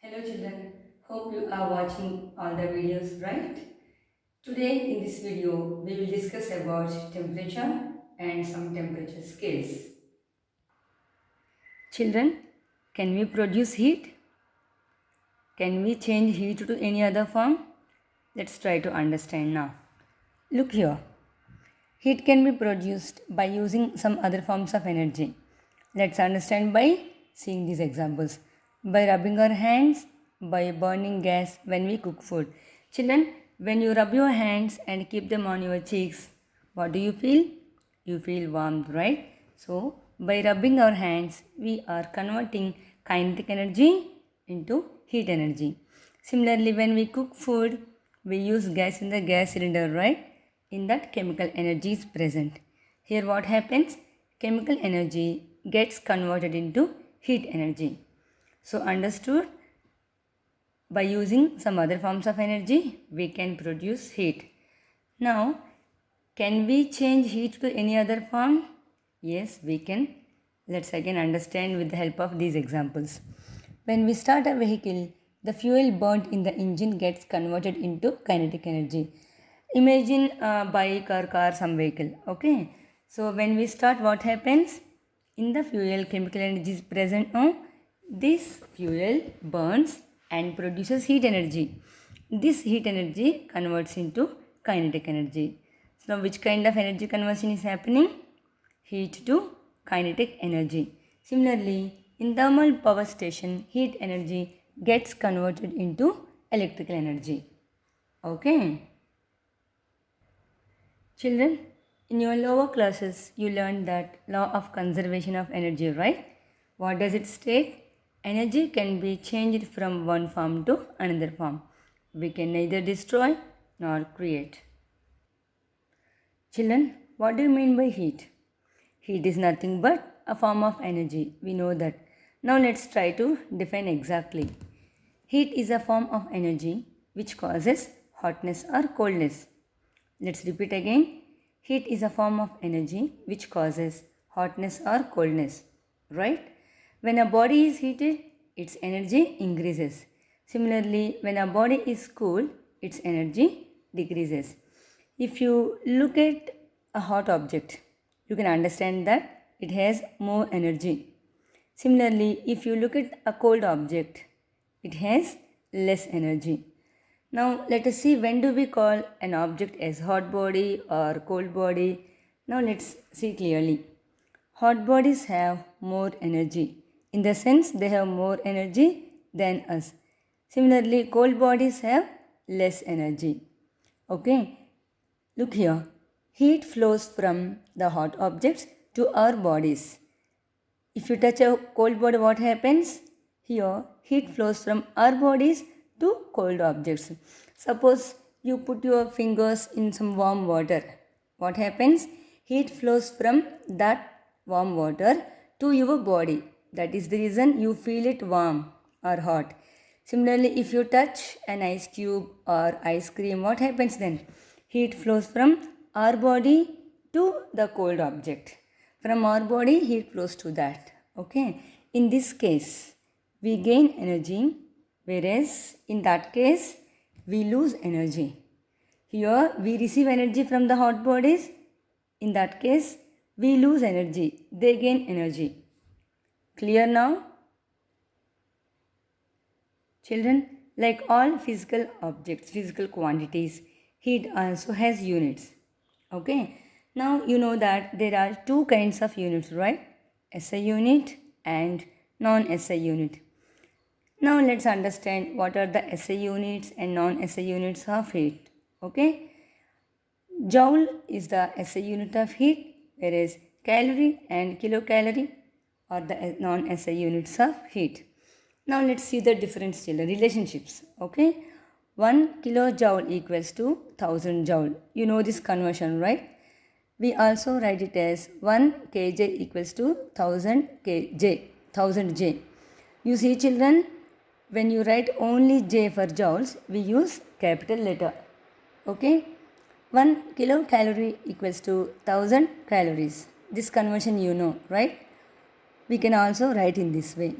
Hello children, hope you are watching all the videos, right? Today in this video we will discuss about temperature and some temperature scales. Children, can we produce heat? Can we change heat to any other form? Let's try to understand now. Look here. Heat can be produced by using some other forms of energy. Let's understand by seeing these examples. By rubbing our hands, by burning gas when we cook food. Children, when you rub your hands and keep them on your cheeks, what do you feel? You feel warmth, right? So, by rubbing our hands, we are converting kinetic energy into heat energy. Similarly, when we cook food, we use gas in the gas cylinder, right? In that chemical energy is present. Here what happens? Chemical energy gets converted into heat energy. So understood? By using some other forms of energy, we can produce heat. Now, can we change heat to any other form? Yes, we can. Let's again understand with the help of these examples. When we start a vehicle, the fuel burnt in the engine gets converted into kinetic energy. Imagine a bike or car, some vehicle. Okay. So when we start, what happens? In the fuel, chemical energy is present. This fuel burns and produces heat energy. This heat energy converts into kinetic energy. So now which kind of energy conversion is happening? Heat to kinetic energy. Similarly, in thermal power station, heat energy gets converted into electrical energy. Okay. Children, in your lower classes, you learned that law of conservation of energy, right? What does it state? Energy can be changed from one form to another form. We can neither destroy nor create. Children, what do you mean by heat? Heat is nothing but a form of energy. We know that. Now let's try to define exactly. Heat is a form of energy which causes hotness or coldness. Let's repeat again. Heat is a form of energy which causes hotness or coldness. Right? When a body is heated, its energy increases. Similarly, when a body is cool, its energy decreases. If you look at a hot object, you can understand that it has more energy. Similarly, if you look at a cold object, it has less energy. Now let us see, when do we call an object as hot body or cold body. Now let's see clearly. Hot bodies have more energy. In the sense, they have more energy than us. Similarly, cold bodies have less energy. Okay. Look here. Heat flows from the hot objects to our bodies. If you touch a cold body, what happens? Here, heat flows from our bodies to cold objects. Suppose you put your fingers in some warm water. What happens? Heat flows from that warm water to your body. That is the reason you feel it warm or hot. Similarly, if you touch an ice cube or ice cream, what happens then? Heat flows from our body to the cold object. From our body, heat flows to that. Okay. In this case, we gain energy, whereas in that case, we lose energy. Here, we receive energy from the hot bodies. In that case, we lose energy. They gain energy. Clear now? Children, like all physical objects, physical quantities, heat also has units. Okay. Now you know that there are two kinds of units, right? SI unit and non-SI unit. Now let's understand what are the SI units and non-SI units of heat. Okay. Joule is the SI unit of heat, whereas calorie and kilocalorie are the non-SI units of heat. Now let's see the difference, children, relationships. Okay. 1 kilojoule equals to 1000 joule. You know this conversion, right? We also write it as 1 kj equals to 1000 kj, 1000 j. You see, children, when you write only j for joules, we use capital letter. Okay? 1 kilocalorie equals to 1000 calories. This conversion you know, right? We can also write in this way.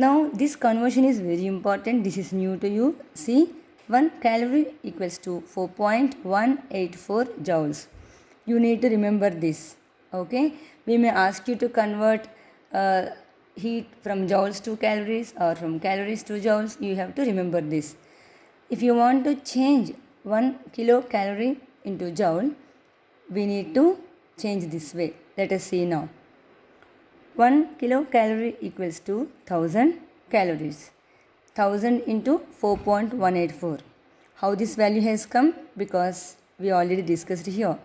Now this conversion is very important. This is new to you. See, 1 calorie equals to 4.184 joules. You need to remember this. Okay. We may ask you to convert heat from joules to calories or from calories to joules. You have to remember this. If you want to change 1 kilocalorie into joule, we need to change this way. Let us see now. 1 kilocalorie equals to 1000 calories. 1000 into 4.184. How this value has come? Because we already discussed here.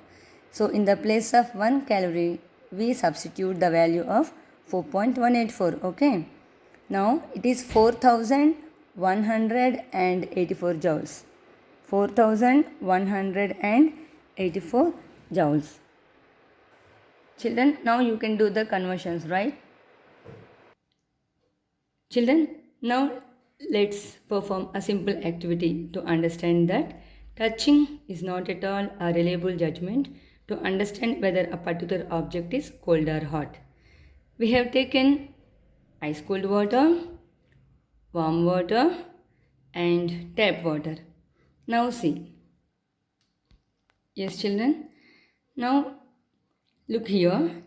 So in the place of 1 calorie, we substitute the value of 4.184. Okay. Now it is 4184 joules. 4184 joules. Children, now you can do the conversions, right? Children, now let's perform a simple activity to understand that touching is not at all a reliable judgment to understand whether a particular object is cold or hot. We have taken ice cold water, warm water and tap water. Now see. Yes children. Now look here.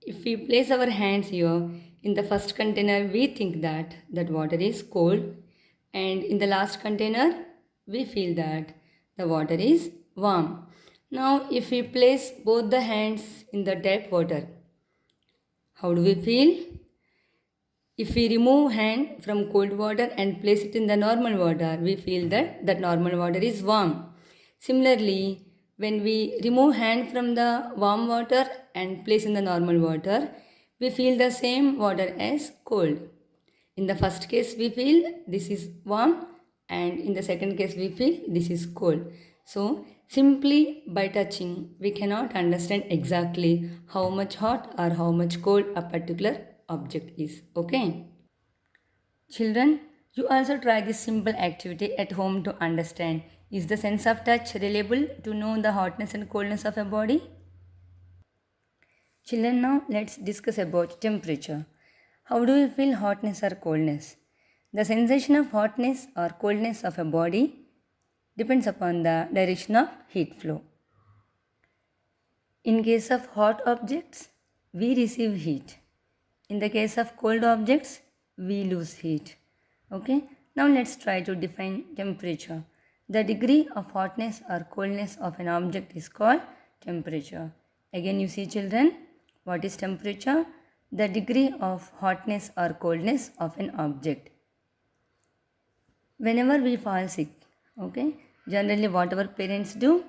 If we place our hands here, in the first container we think that water is cold, and in the last container we feel that the water is warm. Now if we place both the hands in the tap water, how do we feel? If we remove hand from cold water and place it in the normal water, we feel that normal water is warm. Similarly, when we remove hand from the warm water and place in the normal water, we feel the same water as cold. In the first case, we feel this is warm, and in the second case, we feel this is cold. So, simply by touching, we cannot understand exactly how much hot or how much cold a particular object is. Okay? Children, you also try this simple activity at home to understand. Is the sense of touch reliable to know the hotness and coldness of a body? Children, now let's discuss about temperature. How do you feel hotness or coldness? The sensation of hotness or coldness of a body depends upon the direction of heat flow. In case of hot objects, we receive heat. In the case of cold objects, we lose heat. Okay, now let's try to define temperature. The degree of hotness or coldness of an object is called temperature. Again, you see children, what is temperature? The degree of hotness or coldness of an object. Whenever we fall sick, okay, generally what our parents do,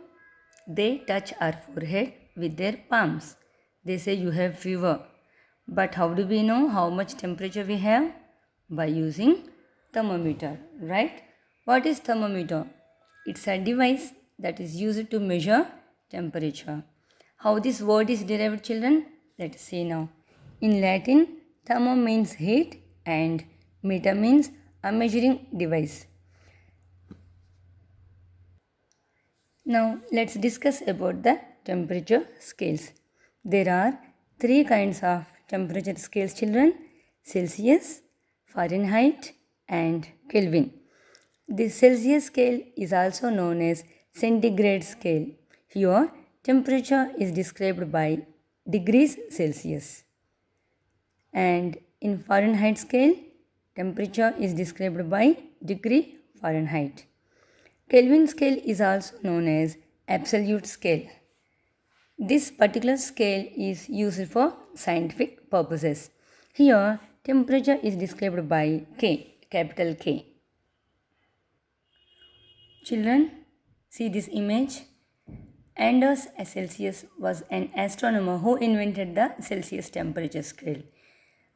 they touch our forehead with their palms. They say you have fever. But how do we know how much temperature we have? By using thermometer, right? What is thermometer? It's a device that is used to measure temperature. How this word is derived, children? Let's see now. In Latin, thermo means heat and meter means a measuring device. Now let's discuss about the temperature scales. There are 3 kinds of temperature scales, children: Celsius, Fahrenheit and Kelvin. The Celsius scale is also known as centigrade scale. Here, temperature is described by degrees Celsius. And in Fahrenheit scale, temperature is described by degree Fahrenheit. Kelvin scale is also known as absolute scale. This particular scale is used for scientific purposes. Here, temperature is described by K, capital K. Children, see this image. Anders Celsius was an astronomer who invented the Celsius temperature scale.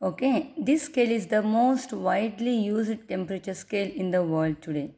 Okay, this scale is the most widely used temperature scale in the world today.